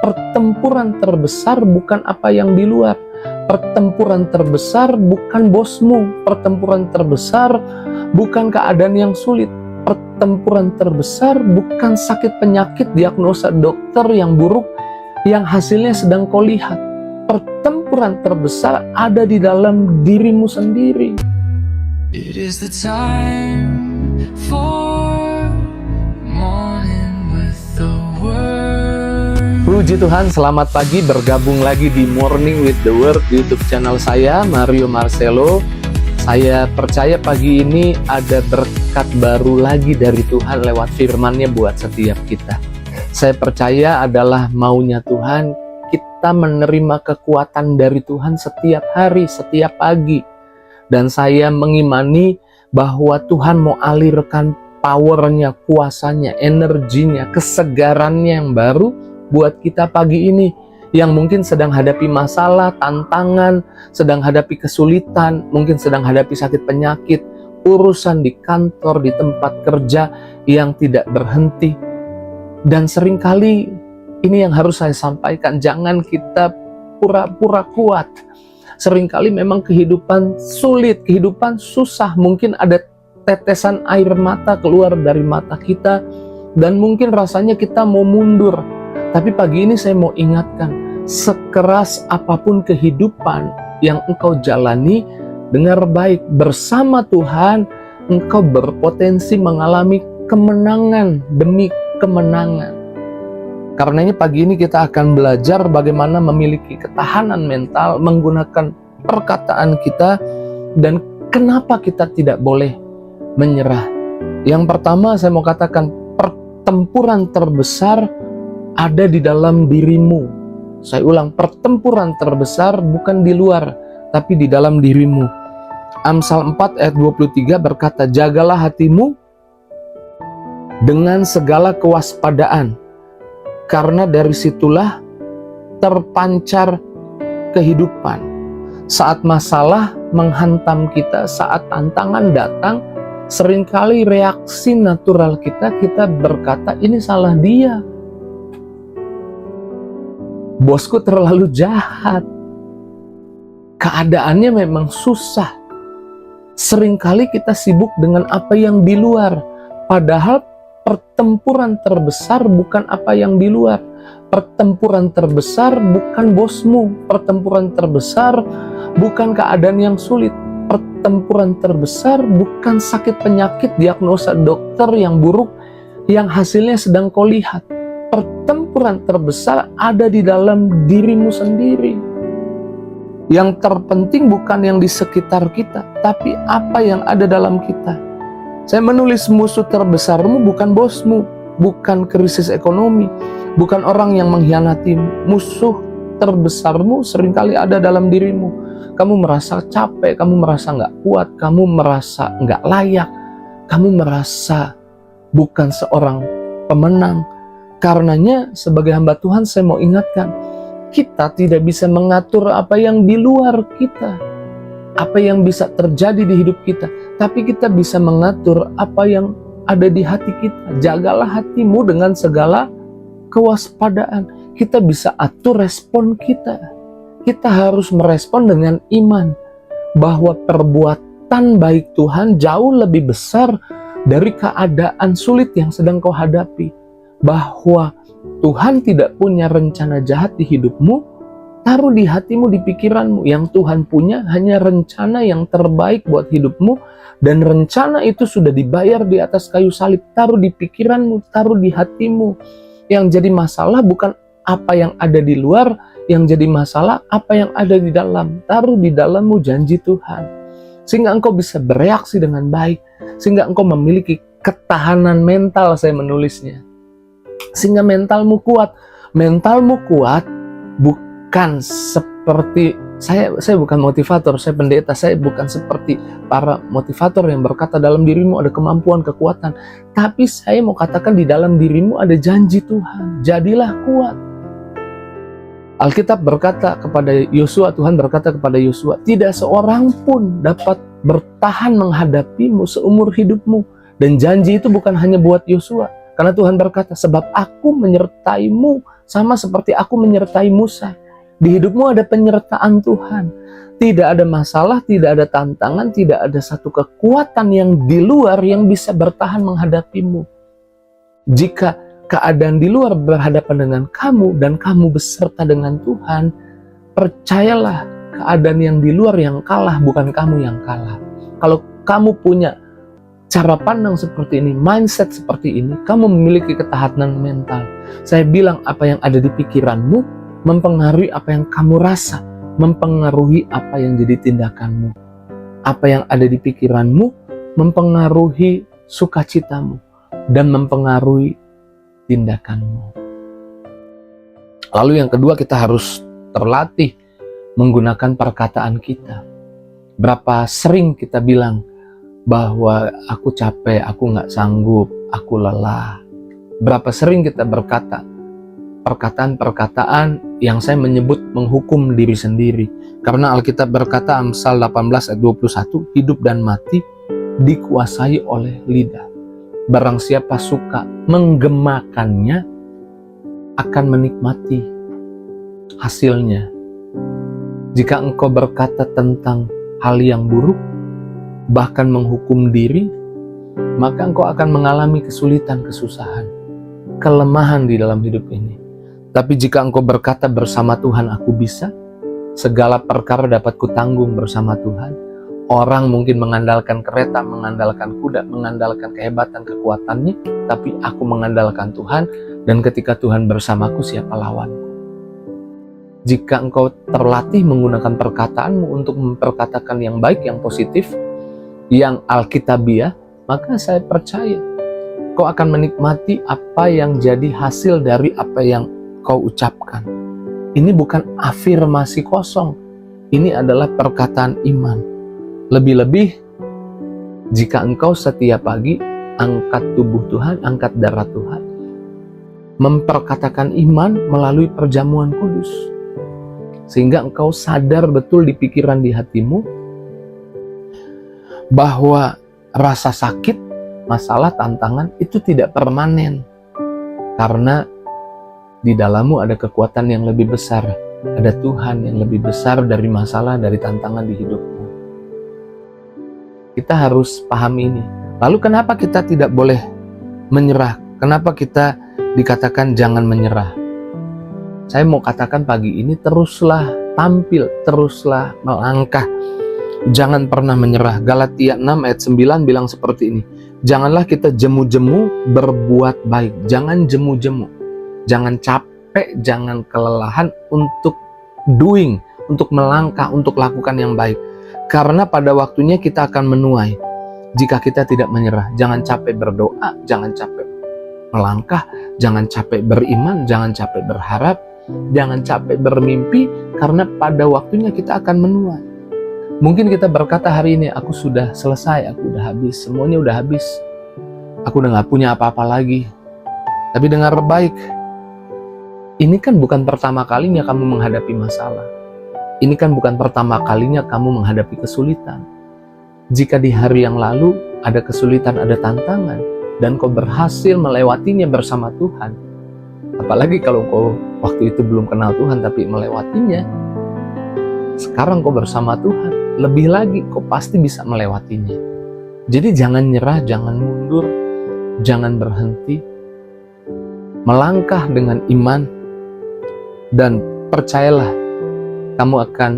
Pertempuran terbesar bukan apa yang di luar. Pertempuran terbesar bukan bosmu. Pertempuran terbesar bukan keadaan yang sulit. Pertempuran terbesar bukan sakit penyakit, diagnosa dokter yang buruk yang hasilnya sedang kau lihat. Pertempuran terbesar ada di dalam dirimu sendiri. It is the time for morning with the word. Puji Tuhan, selamat pagi, bergabung lagi di Morning with the Word YouTube channel saya, Mario Marcelo. Saya percaya pagi ini ada berkat baru lagi dari Tuhan lewat firman-Nya buat setiap kita. Saya percaya adalah maunya Tuhan kita menerima kekuatan dari Tuhan setiap hari, setiap pagi. Dan saya mengimani bahwa Tuhan mau alirkan power-Nya, kuasanya, energinya, kesegarannya yang baru buat kita pagi ini. Yang mungkin sedang hadapi masalah, tantangan, sedang hadapi kesulitan, mungkin sedang hadapi sakit penyakit, urusan di kantor, di tempat kerja yang tidak berhenti. Dan seringkali ini yang harus saya sampaikan, jangan kita pura-pura kuat. Seringkali memang kehidupan sulit, kehidupan susah. Mungkin ada tetesan air mata keluar dari mata kita, dan mungkin rasanya kita mau mundur. Tapi pagi ini saya mau ingatkan, sekeras apapun kehidupan yang engkau jalani, dengar baik, bersama Tuhan engkau berpotensi mengalami kemenangan demi kemenangan. Karenanya pagi ini kita akan belajar bagaimana memiliki ketahanan mental menggunakan perkataan kita dan kenapa kita tidak boleh menyerah. Yang pertama saya mau katakan, pertempuran terbesar ada di dalam dirimu. Saya ulang, pertempuran terbesar bukan di luar, tapi di dalam dirimu. Amsal 4 ayat 23 berkata, jagalah hatimu dengan segala kewaspadaan, karena dari situlah terpancar kehidupan. Saat masalah menghantam kita, saat tantangan datang, seringkali reaksi natural kita berkata, ini salah dia. Bosku terlalu jahat. Keadaannya memang susah. Seringkali kita sibuk dengan apa yang di luar, padahal pertempuran terbesar bukan apa yang di luar. Pertempuran terbesar bukan bosmu. Pertempuran terbesar bukan keadaan yang sulit. Pertempuran terbesar bukan sakit penyakit, diagnosa dokter yang buruk yang hasilnya sedang kau lihat. Pertempuran terbesar ada di dalam dirimu sendiri. Yang terpenting bukan yang di sekitar kita, tapi apa yang ada dalam kita. Saya menulis, musuh terbesarmu bukan bosmu, bukan krisis ekonomi, bukan orang yang mengkhianatimu. Musuh terbesarmu seringkali ada dalam dirimu. Kamu merasa capek, kamu merasa nggak kuat, kamu merasa nggak layak, kamu merasa bukan seorang pemenang. Karenanya sebagai hamba Tuhan saya mau ingatkan, kita tidak bisa mengatur apa yang di luar kita, apa yang bisa terjadi di hidup kita, tapi kita bisa mengatur apa yang ada di hati kita. Jagalah hatimu dengan segala kewaspadaan. Kita bisa atur respon kita. Kita harus merespon dengan iman bahwa perbuatan baik Tuhan jauh lebih besar dari keadaan sulit yang sedang kau hadapi. Bahwa Tuhan tidak punya rencana jahat di hidupmu, taruh di hatimu, di pikiranmu. Yang Tuhan punya hanya rencana yang terbaik buat hidupmu, dan rencana itu sudah dibayar di atas kayu salib. Taruh di pikiranmu, taruh di hatimu. Yang jadi masalah bukan apa yang ada di luar, yang jadi masalah apa yang ada di dalam. Taruh di dalammu janji Tuhan, sehingga engkau bisa bereaksi dengan baik, sehingga engkau memiliki ketahanan mental. Saya menulisnya, sehingga mentalmu kuat. Mentalmu kuat bukan seperti saya bukan motivator, saya pendeta, saya bukan seperti para motivator yang berkata dalam dirimu ada kemampuan, kekuatan. Tapi saya mau katakan di dalam dirimu ada janji Tuhan. Jadilah kuat. Alkitab berkata kepada Yosua, Tuhan berkata kepada Yosua, tidak seorang pun dapat bertahan menghadapimu seumur hidupmu. Dan janji itu bukan hanya buat Yosua, karena Tuhan berkata, sebab aku menyertaimu sama seperti aku menyertai Musa. Di hidupmu ada penyertaan Tuhan. Tidak ada masalah, tidak ada tantangan, tidak ada satu kekuatan yang di luar yang bisa bertahan menghadapimu. Jika keadaan di luar berhadapan dengan kamu dan kamu beserta dengan Tuhan, percayalah keadaan yang di luar yang kalah, bukan kamu yang kalah. Kalau kamu punya cara pandang seperti ini, mindset seperti ini, kamu memiliki ketahanan mental. Saya bilang apa yang ada di pikiranmu mempengaruhi apa yang kamu rasa, mempengaruhi apa yang jadi tindakanmu. Apa yang ada di pikiranmu mempengaruhi sukacitamu dan mempengaruhi tindakanmu. Lalu yang kedua, kita harus terlatih menggunakan perkataan kita. Berapa sering kita bilang bahwa aku capek, aku nggak sanggup, aku lelah. Berapa sering kita berkata perkataan-perkataan yang saya menyebut menghukum diri sendiri. Karena Alkitab berkata, Amsal 18 ayat 21, hidup dan mati dikuasai oleh lidah. Barang siapa suka menggemakannya akan menikmati hasilnya. Jika engkau berkata tentang hal yang buruk, bahkan menghukum diri, maka engkau akan mengalami kesulitan, kesusahan, kelemahan di dalam hidup ini. Tapi jika engkau berkata bersama Tuhan aku bisa, segala perkara dapat kutanggung bersama Tuhan. Orang mungkin mengandalkan kereta, mengandalkan kuda, mengandalkan kehebatan, kekuatannya, tapi aku mengandalkan Tuhan, dan ketika Tuhan bersamaku, siapa lawanku? Jika engkau terlatih menggunakan perkataanmu untuk memperkatakan yang baik, yang positif, yang alkitabiah, maka saya percaya kau akan menikmati apa yang jadi hasil dari apa yang kau ucapkan. Ini bukan afirmasi kosong, ini adalah perkataan iman. Lebih-lebih jika engkau setiap pagi angkat tubuh Tuhan, angkat darah Tuhan, memperkatakan iman melalui perjamuan kudus, sehingga engkau sadar betul di pikiran, di hatimu, bahwa rasa sakit, masalah, tantangan itu tidak permanen. Karena di dalammu ada kekuatan yang lebih besar, ada Tuhan yang lebih besar dari masalah, dari tantangan di hidupmu. Kita harus paham ini. Lalu kenapa kita tidak boleh menyerah? Kenapa kita dikatakan jangan menyerah? Saya mau katakan pagi ini, teruslah tampil, teruslah melangkah. Jangan pernah menyerah. Galatia 6 ayat 9 bilang seperti ini. Janganlah kita jemu-jemu berbuat baik. Jangan jemu-jemu. Jangan capek, jangan kelelahan untuk doing, untuk melangkah, untuk lakukan yang baik. Karena pada waktunya kita akan menuai jika kita tidak menyerah. Jangan capek berdoa, jangan capek melangkah, jangan capek beriman, jangan capek berharap, jangan capek bermimpi, karena pada waktunya kita akan menuai. Mungkin kita berkata hari ini, aku sudah selesai, aku udah habis, semuanya udah habis, aku udah gak punya apa-apa lagi. Tapi dengar baik, ini kan bukan pertama kalinya kamu menghadapi masalah. Ini kan bukan pertama kalinya kamu menghadapi kesulitan. Jika di hari yang lalu ada kesulitan, ada tantangan, dan kau berhasil melewatinya bersama Tuhan, apalagi kalau kau waktu itu belum kenal Tuhan tapi melewatinya, sekarang kau bersama Tuhan, lebih lagi kau pasti bisa melewatinya. Jadi jangan nyerah, jangan mundur, jangan berhenti. Melangkah dengan iman, dan percayalah, kamu akan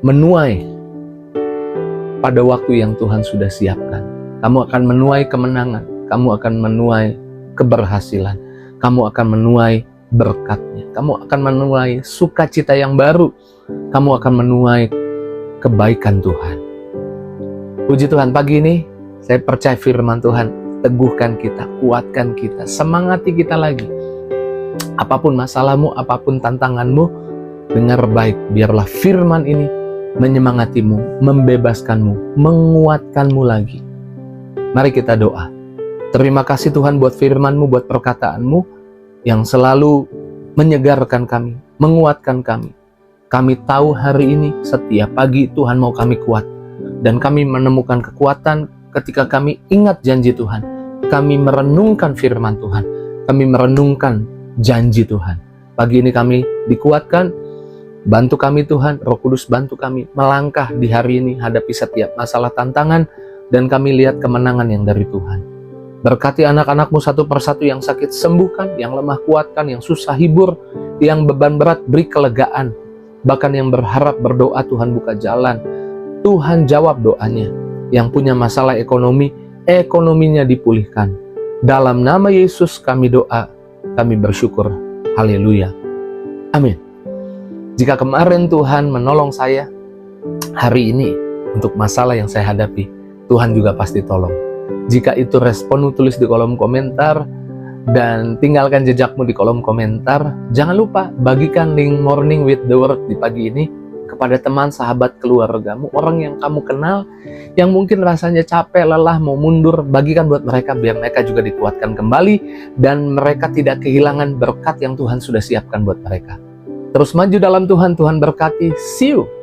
menuai pada waktu yang Tuhan sudah siapkan. Kamu akan menuai kemenangan, kamu akan menuai keberhasilan, kamu akan menuai berkatnya, kamu akan menuai sukacita yang baru, kamu akan menuai kebaikan Tuhan. Puji Tuhan, pagi ini saya percaya firman Tuhan teguhkan kita, kuatkan kita, semangati kita lagi. Apapun masalahmu, apapun tantanganmu, dengar baik, biarlah firman ini menyemangatimu, membebaskanmu, menguatkanmu lagi. Mari kita doa. Terima kasih Tuhan buat firman-Mu, buat perkataanmu yang selalu menyegarkan kami, menguatkan kami. Kami tahu hari ini setiap pagi Tuhan mau kami kuat, dan kami menemukan kekuatan ketika kami ingat janji Tuhan. Kami merenungkan firman Tuhan, kami merenungkan janji Tuhan. Pagi ini kami dikuatkan, bantu kami Tuhan, Roh Kudus bantu kami melangkah di hari ini, hadapi setiap masalah tantangan, dan kami lihat kemenangan yang dari Tuhan. Berkati anak-anakmu satu persatu, yang sakit sembuhkan, yang lemah kuatkan, yang susah hibur, yang beban berat beri kelegaan. Bahkan yang berharap berdoa, Tuhan buka jalan, Tuhan jawab doanya. Yang punya masalah ekonomi, ekonominya dipulihkan. Dalam nama Yesus kami doa, kami bersyukur. Haleluya. Amin. Jika kemarin Tuhan menolong saya, hari ini untuk masalah yang saya hadapi, Tuhan juga pasti tolong. Jika itu responmu, tulis di kolom komentar dan tinggalkan jejakmu di kolom komentar. Jangan lupa bagikan link Morning with the Word di pagi ini kepada teman, sahabat, keluargamu, orang yang kamu kenal, yang mungkin rasanya capek, lelah, mau mundur. Bagikan buat mereka, biar mereka juga dikuatkan kembali, dan mereka tidak kehilangan berkat yang Tuhan sudah siapkan buat mereka. Terus maju dalam Tuhan, Tuhan berkati. See you!